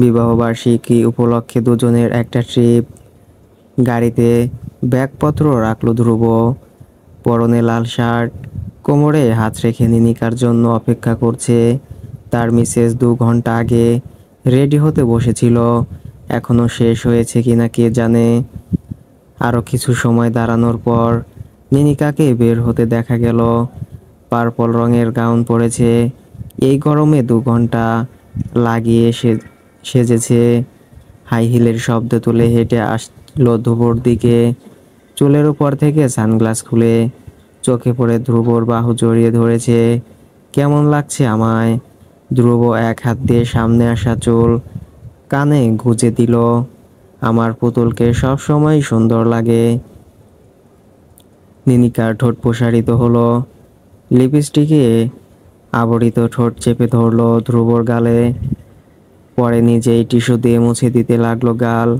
বিবাহবার্ষিকী উপলক্ষে দুজনের একটা ট্রিপ। গাড়িতে ব্যাগপত্র রাখলো ধ্রুব। পরনে লাল শার্ট, কোমরে হাত রেখে নিনিকার জন্য অপেক্ষা করছে। তার মিসেস 2 ঘন্টা আগে রেডি হতে বসেছিল, এখনো শেষ হয়েছে কিনা কে জানে। আরও কিছু সময় দাঁড়ানোর পর নিনিকাকে বের হতে দেখা গেল। পার্পল রঙের গাউন পরেছে, এই গরমে 2 ঘন্টা লাগিয়ে সেজেছে। হাই হিলের শব্দ তুলে হেঁটে আসলো ধ্রুবর দিকে। চুলের উপর থেকে সানগ্লাস খুলে চোখে পড়ে ধ্রুবর বাহু জড়িয়ে ধরেছে। কেমন লাগছে আমায়? ধ্রুব এক হাত দিয়ে সামনে আসা চুল কানে গুজে দিল। আমার পুতুলকে সব সময় সুন্দর লাগে। নিনিকার ঠোঁট প্রসারিত হলো, লিপস্টিকে আবরিত ঠোঁট চেপে ধরলো ধ্রুবর গালে। পরে নিজেই টিস্যু দিয়ে মুছে দিতে লাগলো গাল।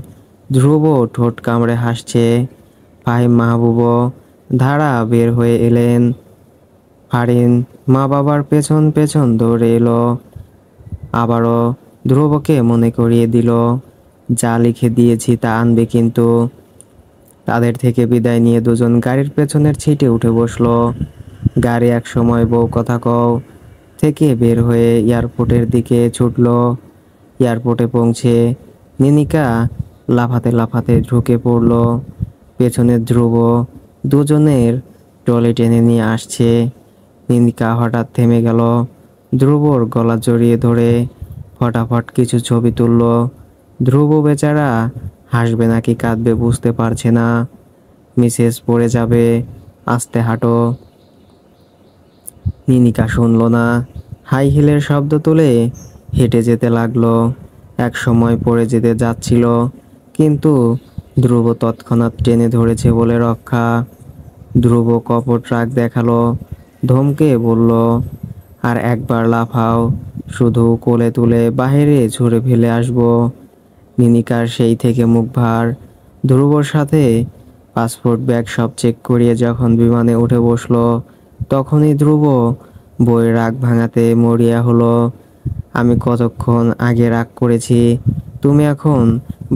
ধ্রুব ঠোঁট কামড়ে হাসছে। ফাহিম মাহবুবও ধারা বের হয়ে এলেন। ফারিন মা বাবার পেছন পেছন দৌড়ে এলো। আবারও ধ্রুবকে মনে করিয়ে দিল, যা লিখে দিয়েছি তা আনবে কিন্তু। তাদের থেকে বিদায় নিয়ে দুজন গাড়ির পেছনের সিটে উঠে বসলো। গাড়ি এক সময় বউ কথা কও থেকে বের হয়ে এয়ারপোর্টের দিকে ছুটলো। এয়ারপোর্টে পৌঁছে নিনিকা লাফাতে লাফাতে ঢুকে পড়লো। পেছনের ধ্রুব দুজনের ট্রলি টেনে নিয়ে আসছে। নিনিকা হঠাৎ থেমে গেল, ধ্রুবর গলা জড়িয়ে ধরে ফটাফট কিছু ছবি তুলল। ধ্রুব বেচারা হাসবে নাকি কাঁদবে বুঝতে পারছে না। মিসেস পড়ে যাবে, আস্তে হাঁটো। নিনিকা শুনল না, হাই হিলের শব্দ তুলে হেঁটে যেতে লাগলো। এক সময় পড়ে যেতে যাচ্ছিল, কিন্তু ধ্রুব তৎক্ষণাৎ টেনে ধরেছে বলে রক্ষা। ধ্রুব কপট রাগ দেখালো, ধমকে বলল, আর একবার লাফাও, শুধু কোলে তুলে বাহিরে ছুঁড়ে ফেলে আসবো। নিনিকার সেই থেকে মুখ ভার। ধ্রুবর সাথে পাসপোর্ট ব্যাগ সব চেক করিয়ে যখন বিমানে উঠে বসলো, তখনই ধ্রুব বইয়ের রাগ ভাঙাতে মরিয়া হলো। আমি কতক্ষণ আগে রাগ করেছি, তুমি এখন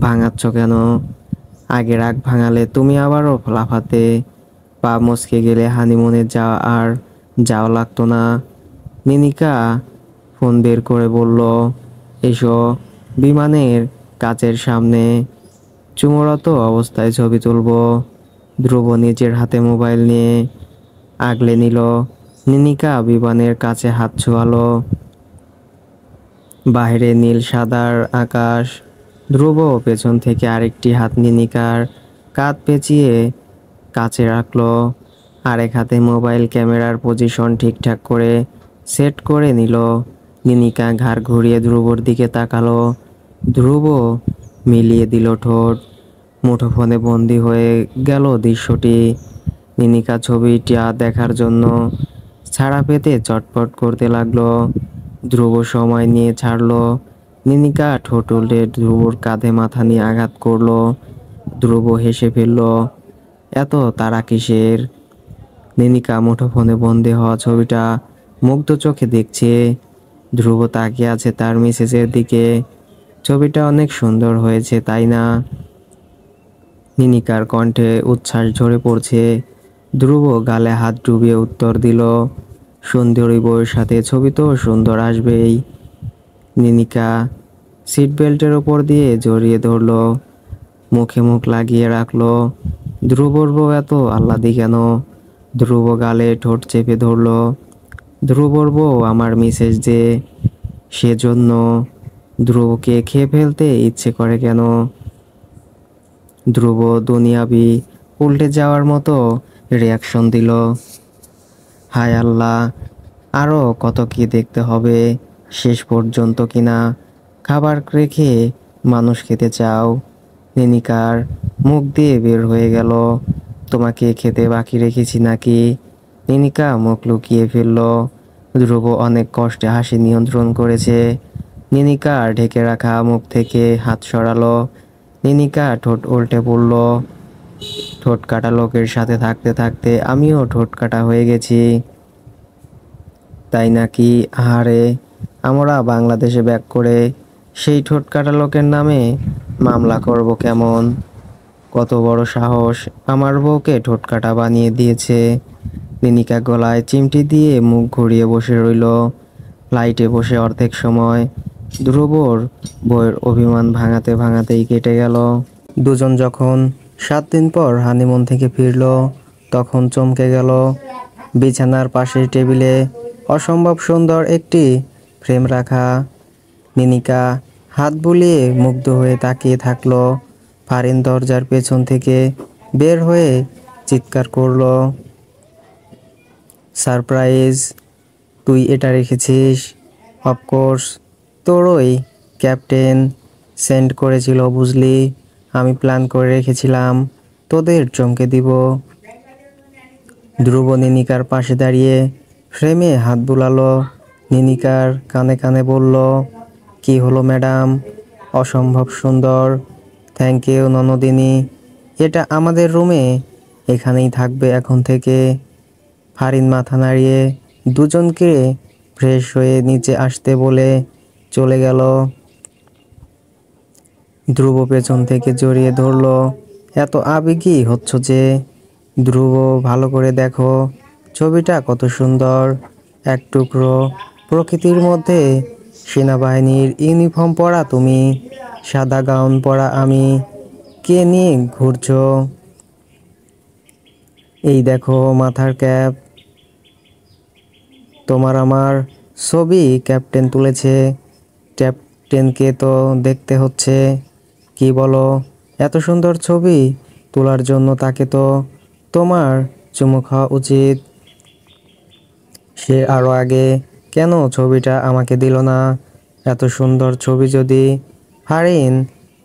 ভাঙাচ্ছ কেন? আগে রাগ ভাঙালে তুমি আবারও লাফাতে, পা মচকে গেলে হানিমুনে যাওয়া লাগতো না। নিনিকা ফোন বের করে বলল, এসো, বিমানের কাচের সামনে চুমরত অবস্থায় ছবি তুলব। ধ্রুব নিজের হাতে মোবাইল নিয়ে আগলে নিল। নিনিকা বিমানের কাছে হাত ছোঁয়ালো। বাইরে নীল সাদার আকাশ। ধ্রুব পেছন থেকে আরেকটি হাত নিনিকার কাঁধ পেঁচিয়ে কাছে রাখলো। আরেক হাতে মোবাইল ক্যামেরার পজিশন ঠিকঠাক করে সেট করে নিল। নিনিকা ঘাড় ঘুরিয়ে ধ্রুবর দিকে তাকালো। ধ্রুব মিলিয়ে দিল ঠোঁট। মুঠোফোনে বন্দি হয়ে গেল দৃশ্যটি। নিনিকা ছবিটা দেখার জন্য ছাড়া পেতে চটপট করতে লাগলো। ধ্রুব সময় নিয়ে ছাড়লো। নিনিকা ঠোঁট উল্টে ধ্রুবর কাঁধে মাথা নিয়ে আঘাত করলো। ধ্রুব হেসে ফেলল, এত তারা কিসের? নিনিকা মুঠোফোনে বন্দি হওয়া ছবিটা মুগ্ধ চোখে দেখছে। ধ্রুব তাকিয়ে আছে তার মিসেসের দিকে। ছবিটা অনেক সুন্দর হয়েছে, তাই না? নিনিকার কণ্ঠে উচ্ছ্বাস ঝরে পড়ছে। ধ্রুব গালে হাত ডুবিয়ে উত্তর দিল, সুন্দরী বউয়ের সাথে ছবি তো সুন্দর আসবেই। নিনিকা সিট বেল্টের ওপর দিয়ে জড়িয়ে ধরলো, মুখে মুখ লাগিয়ে রাখলো। ধ্রুবর বউ এত আহ্লাদি কেন? ধ্রুব গালে ঠোঁট চেপে ধরলো। ধ্রুবর বউ আমার মিসেস যে, সেজন্য ধ্রুবকে খেয়ে ফেলতে ইচ্ছে করে কেন? ধ্রুব দুনিয়াবি উল্টে যাওয়ার মতো রিয়াকশন দিল। হায় আল্লাহ, আরও কত কি দেখতে হবে শেষ পর্যন্ত কিনা। খাবার রেখে মানুষ খেতে চাও? নিনিকার মুখ দিয়ে বের হয়ে গেল, তোমাকে খেতে বাকি রেখেছি নাকি? নিনিকা মুখ লুকিয়ে ফেলল। ধ্রুব অনেক কষ্টে হাসি নিয়ন্ত্রণ করেছে। নিনিকার ঢেকে রাখা মুখ থেকে হাত সরালো। নিনিকা ঠোঁট উল্টে পড়ল। ঠোঁট কাটা লোকের সাথে থাকতে থাকতে আমিও ঠোঁট কাটা হয়ে গেছি। তাই নাকি? আহারে, আমরা বাংলাদেশে ব্যাক করে সেই ঠোঁট কাটা লোকের নামে মামলা করব কেমন? কত বড় সাহস, আমার বউকে ঠোঁট কাটা বানিয়ে দিয়েছে। নিনিকা গলায় চিমটি দিয়ে মুখ ঘুরিয়ে বসে রইল। ফ্লাইটে বসে অর্ধেক সময় ধ্রুবর বউয়ের অভিমান ভাঙাতে ভাঙাতেই কেটে গেল। দুজন যখন 7 দিন পর হানিমুন থেকে ফিরল, তখন চমকে গেল। বিছানার পাশের টেবিলে অসম্ভব সুন্দর একটি ফ্রেম রাখা। নিনিকা হাত বুলিয়ে মুগ্ধ হয়ে তাকিয়ে থাকলো। ফারিন দরজার পেছন থেকে বের হয়ে চিৎকার করলো, সারপ্রাইজ! তুই এটা রেখেছিস? অফকোর্স, তোর ওই ক্যাপ্টেন সেন্ড করেছিল বুঝলি। আমি প্ল্যান করে রেখেছিলাম তোদের চমকে দিব। ধ্রুব নিনিকার পাশে দাঁড়িয়ে ফ্রেমে হাত বুলালো। নিনিকার কানে কানে বলল, কি হলো ম্যাডাম? অসম্ভব সুন্দর। Thank you Nandini. এটা আমাদের রুমে এখানেই থাকবে এখন থেকে। ফারিন মাথা নাড়িয়ে দুজনকে ফ্রেশ হয়ে নিচে আসতে বলে চলে গেল। ধ্রুব পেছন থেকে জড়িয়ে ধরল, এত আবেগী হচ্ছ যে? ধ্রুব, ভালো করে দেখো, ছবিটা কত সুন্দর। এক টুকরো প্রকৃতির মধ্যে সেনাবাহিনীর ইউনিফর্ম পরা তুমি, সাদা গাউন পরা আমি। কে নিয়ে ঘুরছো? এই দেখো মাথার ক্যাপ। তোমার আমার ছবি ক্যাপ্টেন তুলেছে। ক্যাপ্টেনকে তো দেখতে হচ্ছে। কি বলো? এত সুন্দর ছবি তোলার জন্য তাকে তো তোমার চুমু খাওয়া উচিত। সে আরও আগে কেন ছবিটা আমাকে দিল না? এত সুন্দর ছবি যদি ফারিন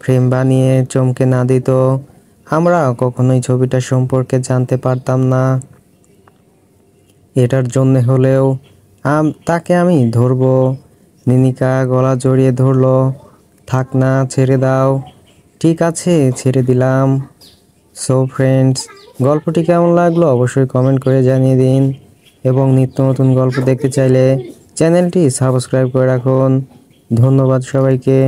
ফ্রেম বানিয়ে চমকে না দিত, আমরা কখনোই ছবিটা সম্পর্কে জানতে পারতাম না। এটার জন্য হলেও তাকে আমি ধরবো। নিনিকা গলা জড়িয়ে ধরলো। থাক না, ছেড়ে দাও। ঠিক আছে, ছেড়ে দিলাম। সো ফ্রেন্ডস, গল্পটি কেমন লাগলো অবশ্যই কমেন্ট করে জানিয়ে দিন, এবং নিত্য নতুন গল্প দেখতে চাইলে চ্যানেলটি সাবস্ক্রাইব করে রাখুন। ধন্যবাদ সবাইকে।